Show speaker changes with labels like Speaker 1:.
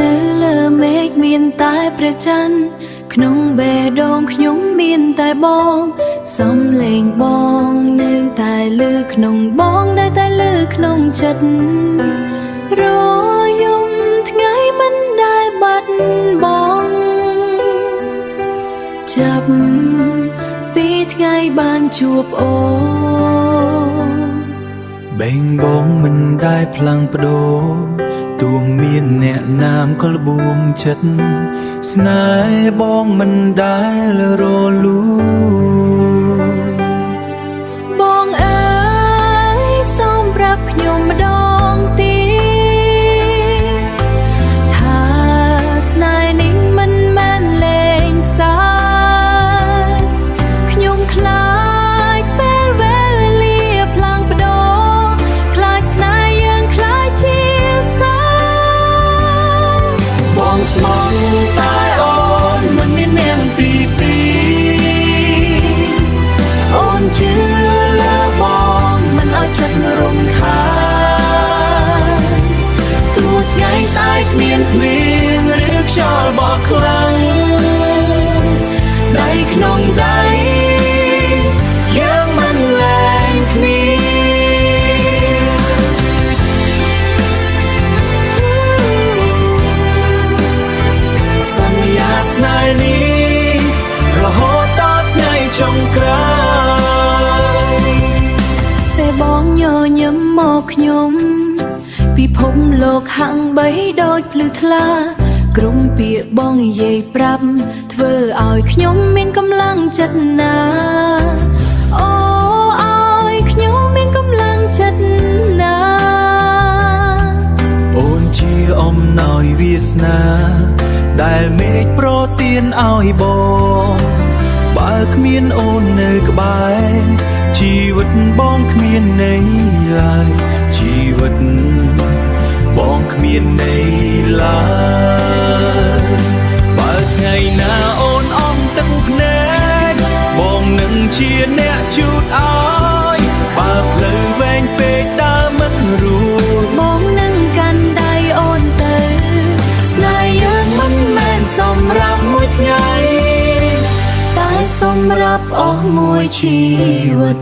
Speaker 1: នៅលើមេឃមានតែព្រះច័ន្ទក្នុងបេះដូងខ្ញុំមានតែបងសំឡេងបងនៅតែលើក្នុងបងនៅតែលើក្នុងចិត្តរយំថ្ងៃមិនដែលបាត់បង់ចាប់ពីថ្ងៃបានជួបអូ
Speaker 2: បែងបងមិនដែលផ្លាំងប្ដូរទួមានអ្នកណាមក៏លបួងចិត្តស្នេហ៍បងមិនដែលរលូ
Speaker 1: បងអើយសូមប្រាប់ខ្ញុំម្ដងទៀតថាស្នេហ៍នេះមិនមែនលេងសើចខ្ញុំខ្លាចពេលវេលាផ្លាំងប្ដូរខ្លាចស្នេហ៍យើងខ្លាចជាសាបងស្មោះតែអូនមិនមានអ្នកទីពីរអូនជឿលើបងមិនឲ្យចិត្តរំខានទោះថ្ងៃស្អែកមានភ្លៀងឬខ្យល់បក់ខ្លាំងដៃក្នុងដៃយើងមិនលែងគ្នាសន្យាស្នេហ៍នេះរហូតដល់ថ្ងៃចុងក្រោយតែបងញញឹមមកខ្ញុំពិភពលោកហាំងបីដូចភ្លឺថ្លាក្រុមពាក្យបងនិយាយប្រាប់ធ្វើឲ្យខ្ញុំមានកម្លាំងចិត្តណាអូឲ្យខ្ញុំមានកម្លាំងចិត្តណា
Speaker 2: អូនជាអំណោយវាសនាដែលមេឃប្រទានឲ្យបងបើគ្មានអូននៅក្បែរជីវិតបងគ្មានន័យឡើយជីវិតបងគ្មានន័យឡើយបើថ្ងៃណាអូនអងទឹកភ្នែកបងនឹងជាអ្នកជូតឲ្យបើផ្លូវវែងពេកដើរមិនរួច
Speaker 1: បងនឹងកាន់ដៃអូនទៅស្នេហ៍យើងមិនមែនសម្រាប់មួយថ្ងៃតែសម្រាប់អស់មួយជីវិត